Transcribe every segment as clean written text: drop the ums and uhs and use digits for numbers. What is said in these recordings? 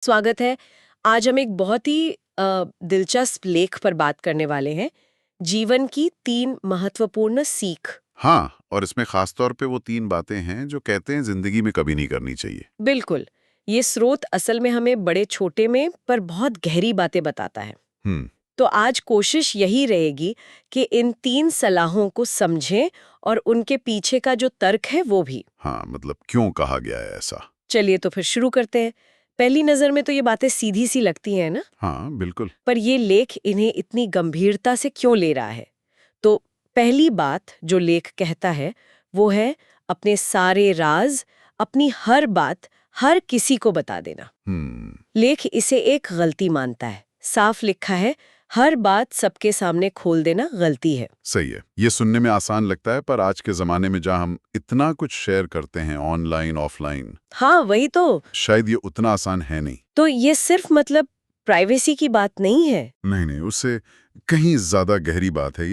स्वागत है। आज हम एक बहुत ही दिलचस्प लेख पर बात करने वाले हैं। जीवन की 3 महत्वपूर्ण सीख। हाँ, और इसमें खास तौर पे वो 3 बातें हैं जो कहते हैं जिंदगी में कभी नहीं करनी चाहिए। बिल्कुल। ये स्रोत असल में हमें बड़े छोटे में पर बहुत गहरी बातें बताता है। हम्म। तो आज कोशिश यही रहेगी कि इन 3 सलाहों को समझें और उनके पीछे का जो तर्क है वो भी। हाँ, मतलब क्यों कहा गया है ऐसा? चलिए तो फिर शुरू करते हैं। पहली नजर में तो ये बातें सीधी सी लगती हैं ना, हाँ, बिल्कुल। पर ये लेख इन्हें इतनी गंभीरता से क्यों ले रहा है? तो पहली बात जो लेख कहता है वो है अपने सारे राज, अपनी हर बात हर किसी को बता देना। हम्म। लेख इसे एक गलती मानता है। साफ लिखा है, हर बात सबके सामने खोल देना गलती है। सही है। ये सुनने में आसान लगता है, पर आज के जमाने में जहाँ हम इतना कुछ शेयर करते हैं ऑनलाइन ऑफलाइन, हाँ वही तो। शायद ये उतना आसान है नहीं। तो ये सिर्फ मतलब प्राइवेसी की बात नहीं है। नहीं नहीं, उससे कहीं ज्यादा गहरी बात है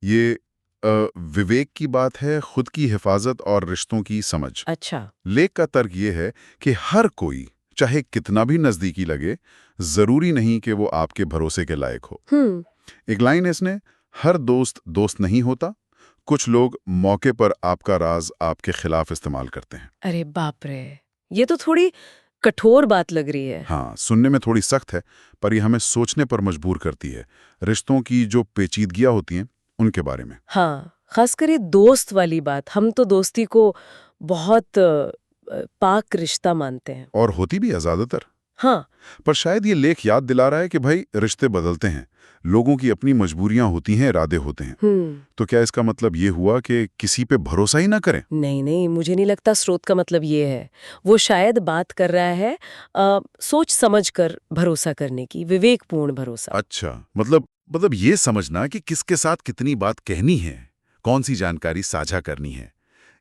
ये विवेक की बात है, खुद की हिफाजत और रिश्तों की समझ। अच्छा। लेख का तर्क ये है कि हर कोई, चाहे कितना भी नजदीकी लगे, जरूरी नहीं कि वो आपके भरोसे के लायक हो। एक लाइन है इसने, हर दोस्त दोस्त नहीं होता, कुछ लोग मौके पर आपका राज आपके खिलाफ इस्तेमाल करते हैं। अरे बाप रे, ये तो थोड़ी कठोर बात लग रही है। हाँ, सुनने में थोड़ी सख्त है, पर ये हमें सोचने पर मजबूर करती है, रिश्तों की जो पेचीदगियां होती हैं उनके बारे में। हाँ, खासकर ये दोस्त वाली बात। हम तो दोस्ती को बहुत पाक रिश्ता मानते हैं। और होती भी है ज्यादातर। हाँ। पर शायद ये लेख याद दिला रहा है कि भाई, रिश्ते बदलते हैं, लोगों की अपनी मजबूरियां होती हैं, इरादे होते हैं। तो क्या इसका मतलब ये हुआ कि किसी पे भरोसा ही ना करें? नहीं नहीं, मुझे नहीं लगता स्रोत का मतलब ये है। वो शायद बात कर रहा है सोच समझ कर भरोसा करने की, विवेकपूर्ण भरोसा। अच्छा, मतलब ये समझना कि किसके साथ कितनी बात कहनी है, कौन सी जानकारी साझा करनी है,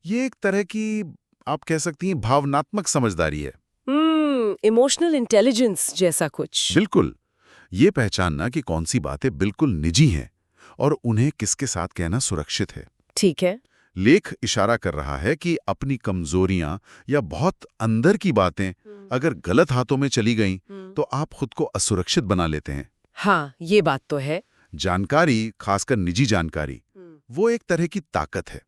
ये एक तरह की, आप कह सकती हैं, भावनात्मक समझदारी है। इमोशनल इंटेलिजेंस जैसा कुछ। बिल्कुल। ये पहचानना कि कौन सी बातें बिल्कुल निजी हैं और उन्हें किसके साथ कहना सुरक्षित है। ठीक है। लेख इशारा कर रहा है कि अपनी कमजोरियां या बहुत अंदर की बातें अगर गलत हाथों में चली गईं, तो आप खुद को असुरक्षित बना लेते हैं। हाँ, ये बात तो है। जानकारी, खासकर निजी जानकारी, वो एक तरह की ताकत है।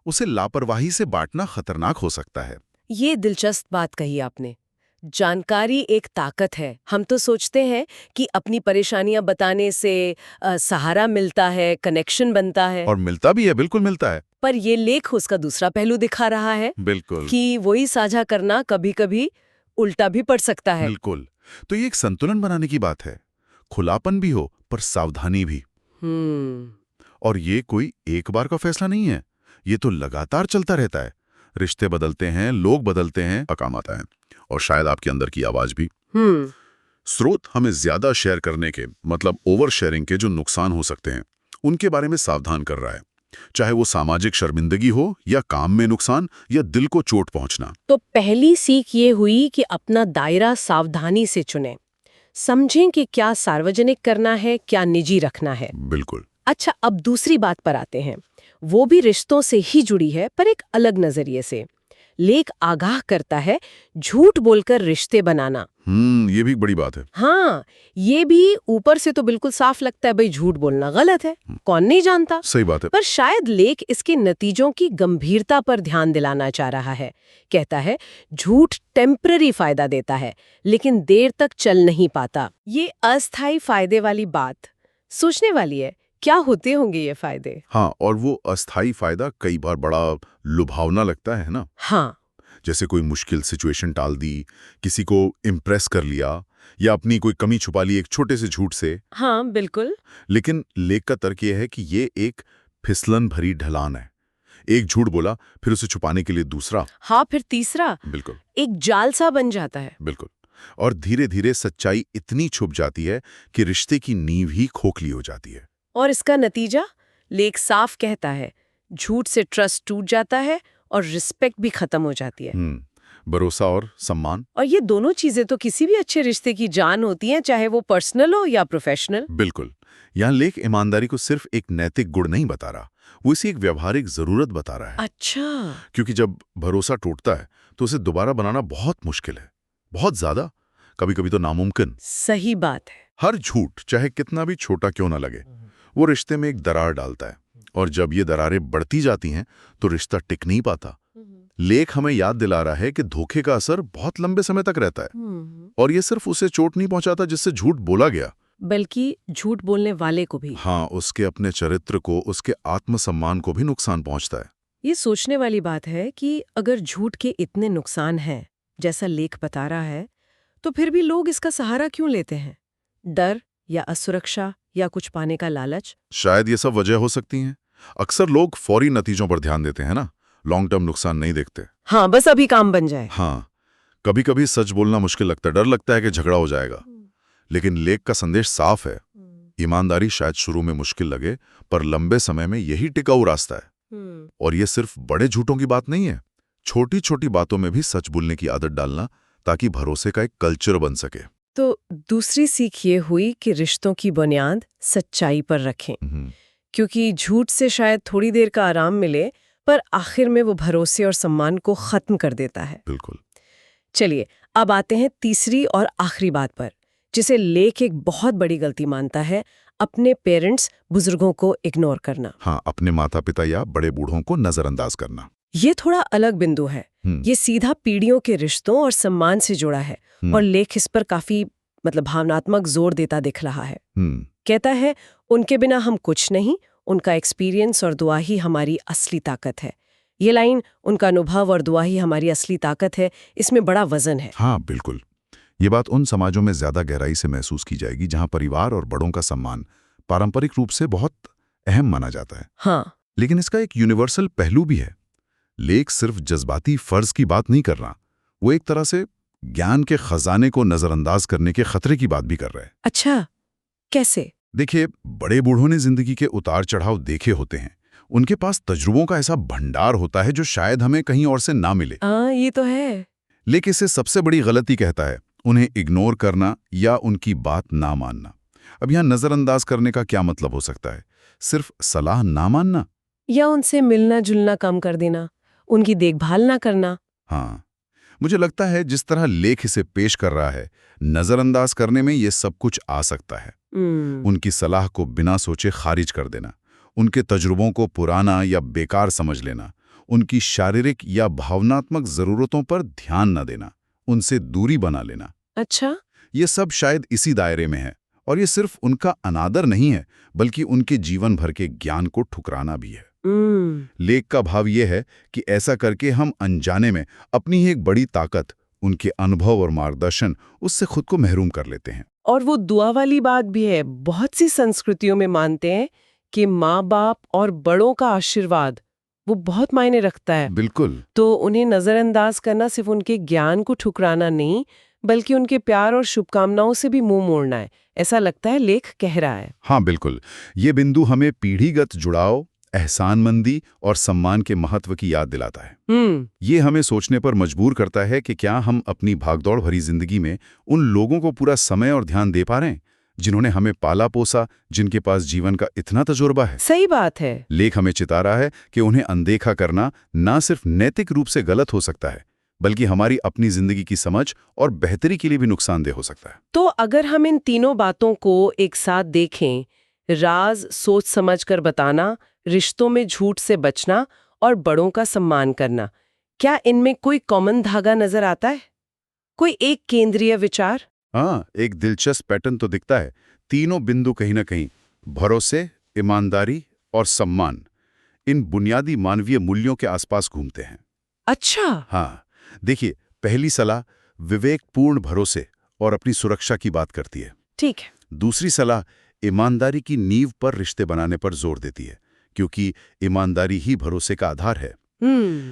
उसे लापरवाही से बांटना खतरनाक हो सकता है। ये दिलचस्प बात कही आपने। जानकारी एक ताकत है। हम तो सोचते हैं कि अपनी परेशानियां बताने से सहारा मिलता है, कनेक्शन बनता है। और मिलता भी है, बिल्कुल मिलता है। पर ये लेख उसका दूसरा पहलू दिखा रहा है बिल्कुल कि वही साझा करना कभी-कभी उल्टा भी पड़ सकता है। बिल्कुल। तो ये एक संतुलन बनाने की बात है, खुलापन भी हो पर सावधानी भी। हम्म। और ये कोई एक बार का फैसला नहीं है, ये तो लगातार चलता रहता है। रिश्ते बदलते हैं, लोग बदलते हैं, काम आता है, और शायद आपके अंदर की आवाज भी। हम्म। स्रोत हमें ज्यादा शेयर करने के, मतलब ओवर शेयरिंग के जो नुकसान हो सकते हैं, उनके बारे में सावधान कर रहा है। चाहे वो सामाजिक शर्मिंदगी हो, या काम में नुकसान, या दिल को चोट पहुंचना। तो पहली सीख ये हुई कि अपना दायरा सावधानी से चुनें। समझें कि क्या सार्वजनिक करना है, क्या निजी रखना है। बिल्कुल। अच्छा, अब दूसरी बात पर आते हैं। वो भी रिश्तों से ही जुड़ी है, पर एक अलग नजरिए से। लेख आगाह करता है झूठ बोलकर रिश्ते बनाना। ये भी एक बड़ी बात है। हाँ, ये भी ऊपर से तो बिल्कुल साफ लगता है, भाई झूठ बोलना गलत है, कौन नहीं जानता। सही बात है। पर शायद लेख इसके नतीजों की गंभीरता पर ध्यान दिलाना चाह रहा है। कहता है झूठ टेम्पररी फायदा देता है, लेकिन देर तक चल नहीं पाता। ये अस्थायी फायदे वाली बात सोचने वाली है। क्या होते होंगे ये फायदे? हाँ, और वो अस्थाई फायदा कई बार बड़ा लुभावना लगता है ना। हाँ। जैसे कोई मुश्किल सिचुएशन टाल दी, किसी को इम्प्रेस कर लिया, या अपनी कोई कमी छुपा ली एक छोटे से झूठ से। हाँ बिल्कुल। लेकिन लेख का तर्क यह है कि ये एक फिसलन भरी ढलान है। एक झूठ बोला, फिर उसे छुपाने के लिए दूसरा, हाँ फिर तीसरा। बिल्कुल एक जाल सा बन जाता है। बिल्कुल। और धीरे धीरे सच्चाई इतनी छुप जाती है कि रिश्ते की नींव ही खोखली हो जाती है। और इसका नतीजा, लेख साफ कहता है, झूठ से ट्रस्ट टूट जाता है और रिस्पेक्ट भी खत्म हो जाती है। भरोसा और सम्मान। और ये दोनों चीजें तो किसी भी अच्छे रिश्ते की जान होती हैं, चाहे वो पर्सनल हो या प्रोफेशनल। बिल्कुल। यहाँ लेख ईमानदारी को सिर्फ एक नैतिक गुण नहीं बता रहा, वो इसे एक व्यावहारिक जरूरत बता रहा है। अच्छा। क्योंकि जब भरोसा टूटता है तो उसे दोबारा बनाना बहुत मुश्किल है, बहुत ज्यादा। कभी कभी तो नामुमकिन। सही बात है। हर झूठ चाहे कितना भी छोटा क्यों ना लगे, वो रिश्ते में एक दरार डालता है, और जब ये दरारें बढ़ती जाती हैं तो रिश्ता टिक नहीं पाता। लेख हमें याद दिला रहा है कि धोखे का असर बहुत लंबे समय तक रहता है, और ये सिर्फ उसे चोट नहीं पहुंचाता जिससे झूठ बोला गया, बल्कि झूठ बोलने वाले को भी। हाँ, उसके अपने चरित्र को, उसके आत्मसम्मान को भी नुकसान पहुंचता है। ये सोचने वाली बात है कि अगर झूठ के इतने नुकसान हैं, जैसा लेख बता रहा है, तो फिर भी लोग इसका सहारा क्यों लेते हैं? डर या असुरक्षा या कुछ पाने का लालच? शायद ये सब वजह हो सकती हैं। अक्सर लोग फौरी नतीजों पर ध्यान देते हैं ना, लॉन्ग टर्म नुकसान नहीं देखते। हाँ, बस अभी काम बन जाए। हाँ, कभी कभी सच बोलना मुश्किल लगता है, डर लगता है कि झगड़ा हो जाएगा। लेकिन लेख का संदेश साफ है, ईमानदारी शायद शुरू में मुश्किल लगे, पर लंबे समय में यही टिकाऊ रास्ता है। और ये सिर्फ बड़े झूठों की बात नहीं है, छोटी छोटी बातों में भी सच बोलने की आदत डालना, ताकि भरोसे का एक कल्चर बन सके। तो दूसरी सीख ये हुई कि रिश्तों की बुनियाद सच्चाई पर रखें, क्योंकि झूठ से शायद थोड़ी देर का आराम मिले, पर आखिर में वो भरोसे और सम्मान को खत्म कर देता है। बिल्कुल। चलिए, अब आते हैं तीसरी और आखिरी बात पर, जिसे लेख एक बहुत बड़ी गलती मानता है, अपने पेरेंट्स, बुजुर्गों को इग्नोर करना। हाँ, अपने माता पिता या बड़े बूढ़ों को नजरअंदाज करना। ये थोड़ा अलग बिंदु है। ये सीधा पीढ़ियों के रिश्तों और सम्मान से जुड़ा है, और लेख इस पर काफी भावनात्मक जोर देता दिख रहा है। कहता है, उनके बिना हम कुछ नहीं, उनका एक्सपीरियंस और दुआ ही हमारी असली ताकत है। ये लाइन, उनका अनुभव और दुआ ही हमारी असली ताकत है, इसमें बड़ा वजन है। हाँ, बिल्कुल। ये बात उन समाजों में ज्यादा गहराई से महसूस की जाएगी जहां परिवार और बड़ों का सम्मान पारंपरिक रूप से बहुत अहम माना जाता है। हाँ, लेकिन इसका एक यूनिवर्सल पहलू भी है। लेख सिर्फ जज्बाती फर्ज की बात नहीं कर रहा, वो एक तरह से ज्ञान के खजाने को नजरअंदाज करने के खतरे की बात भी कर रहा है। अच्छा, कैसे? देखिए, बड़े बूढ़ों ने जिंदगी के उतार चढ़ाव देखे होते हैं, उनके पास तजुर्बों का ऐसा भंडार होता है जो शायद हमें कहीं और से ना मिले। ये तो है। लेकिन इससे सबसे बड़ी गलती कहता है उन्हें इग्नोर करना या उनकी बात ना मानना। अब यहाँ नजरअंदाज करने का क्या मतलब हो सकता है? सिर्फ सलाह ना मानना, या उनसे मिलना जुलना कम कर देना, उनकी देखभाल ना करना। हाँ, मुझे लगता है जिस तरह लेख इसे पेश कर रहा है, नजरअंदाज करने में ये सब कुछ आ सकता है। उनकी सलाह को बिना सोचे खारिज कर देना, उनके तजुर्बों को पुराना या बेकार समझ लेना, उनकी शारीरिक या भावनात्मक जरूरतों पर ध्यान न देना, उनसे दूरी बना लेना। अच्छा, ये सब शायद इसी दायरे में है, और ये सिर्फ उनका अनादर नहीं है, बल्कि उनके जीवन भर के ज्ञान को ठुकराना भी है। लेख का भाव ये है कि ऐसा करके हम अनजाने में अपनी ही एक बड़ी ताकत, उनके अनुभव और मार्गदर्शन, उससे खुद को महरूम कर लेते हैं। और वो दुआ वाली बात भी है। बहुत सी संस्कृतियों में मानते हैं कि माँ बाप और बड़ों का आशीर्वाद वो बहुत मायने रखता है। बिल्कुल। तो उन्हें नजरअंदाज करना सिर्फ उनके ज्ञान को ठुकराना नहीं, बल्कि उनके प्यार और शुभकामनाओं से भी मुंह मोड़ना है, ऐसा लगता है लेख कह रहा है। हाँ, बिल्कुल। ये बिंदु हमें पीढ़ीगत जुड़ाव, एहसानमंदी और सम्मान के महत्व की याद दिलाता है। ये हमें सोचने पर मजबूर करता है कि क्या हम अपनी भागदौड़ भरी जिंदगी में उन लोगों को पूरा समय और ध्यान दे पा रहे हैं जिन्होंने हमें पाला पोसा, जिनके पास जीवन का इतना तजुर्बा है। सही बात है। लेख हमें चिता रहा है कि उन्हें अनदेखा करना ना सिर्फ नैतिक रूप से गलत हो सकता है, बल्कि हमारी अपनी जिंदगी की समझ और बेहतरी के लिए भी नुकसानदेह हो सकता है। तो अगर हम इन तीनों बातों को एक साथ देखें, राज सोच समझ कर बताना, रिश्तों में झूठ से बचना और बड़ों का सम्मान करना, क्या इनमें कोई कॉमन धागा नजर आता है? कोई एक केंद्रीय विचार? हाँ, एक दिलचस्प पैटर्न तो दिखता है। तीनों बिंदु कहीं ना कहीं भरोसे, ईमानदारी और सम्मान, इन बुनियादी मानवीय मूल्यों के आसपास घूमते हैं। अच्छा। हाँ, देखिए, पहली सलाह विवेकपूर्ण भरोसे और अपनी सुरक्षा की बात करती है। ठीक है। दूसरी सलाह ईमानदारी की नींव पर रिश्ते बनाने पर जोर देती है, क्योंकि ईमानदारी ही भरोसे का आधार है।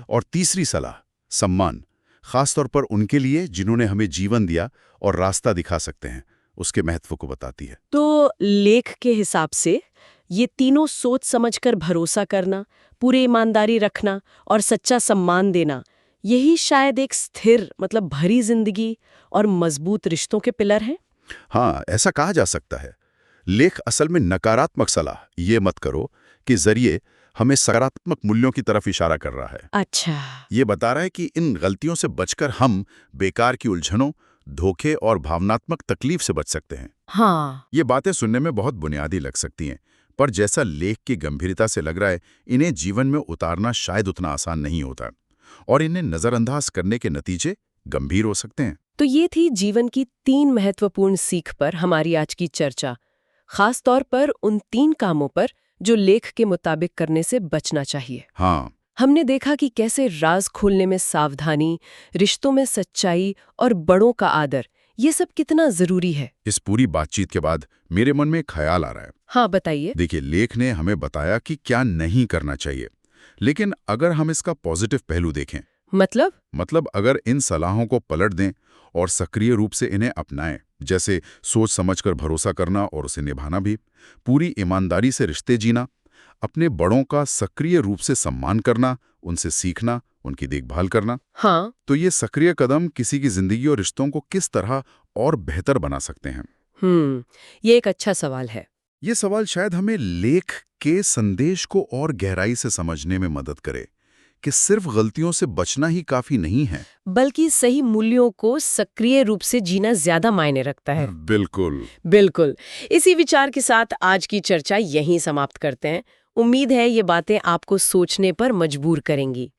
और तीसरी सलाह सम्मान, खासतौर पर उनके लिए जिन्होंने हमें जीवन दिया और रास्ता दिखा सकते हैं, उसके महत्व को बताती है। तो लेख के हिसाब से ये तीनों सोच समझकर भरोसा करना, पूरी ईमानदारी रखना और सच्चा सम्मान देना, यही शायद एक स्थिर भरी जिंदगी और मजबूत रिश्तों के पिलर हैं। हाँ, ऐसा कहा जा सकता है। लेख असल में नकारात्मक सलाह, ये मत करो, के जरिए हमें सकारात्मक मूल्यों की तरफ इशारा कर रहा है। अच्छा। ये बता रहा है कि इन गलतियों से बचकर हम बेकार की उलझनों, धोखे और भावनात्मक तकलीफ से बच सकते हैं। हाँ। ये बातें सुनने में बहुत बुनियादी लग सकती हैं, पर जैसा लेख की गंभीरता से लग रहा है, इन्हें जीवन में उतारना शायद उतना आसान नहीं होता और इन्हें नज़रअंदाज करने के नतीजे गंभीर हो सकते हैं। तो ये थी जीवन की 3 महत्वपूर्ण सीख पर हमारी आज की चर्चा, खास तौर पर उन 3 कामों पर जो लेख के मुताबिक करने से बचना चाहिए। हाँ, हमने देखा कि कैसे राज खोलने में सावधानी, रिश्तों में सच्चाई और बड़ों का आदर, ये सब कितना जरूरी है। इस पूरी बातचीत के बाद मेरे मन में एक ख्याल आ रहा है। हाँ, बताइए। देखिए, लेख ने हमें बताया कि क्या नहीं करना चाहिए, लेकिन अगर हम इसका पॉजिटिव पहलू देखें, मतलब अगर इन सलाहों को पलट दें और सक्रिय रूप से इन्हें अपनाएं, जैसे सोच समझकर भरोसा करना और उसे निभाना भी, पूरी ईमानदारी से रिश्ते जीना, अपने बड़ों का सक्रिय रूप से सम्मान करना, उनसे सीखना, उनकी देखभाल करना, हाँ, तो ये सक्रिय कदम किसी की जिंदगी और रिश्तों को किस तरह और बेहतर बना सकते हैं। ये एक अच्छा सवाल है। ये सवाल शायद हमें लेख के संदेश को और गहराई से समझने में मदद करे कि सिर्फ गलतियों से बचना ही काफी नहीं है, बल्कि सही मूल्यों को सक्रिय रूप से जीना ज्यादा मायने रखता है। बिल्कुल। बिल्कुल। इसी विचार के साथ आज की चर्चा यहीं समाप्त करते हैं। उम्मीद है ये बातें आपको सोचने पर मजबूर करेंगी।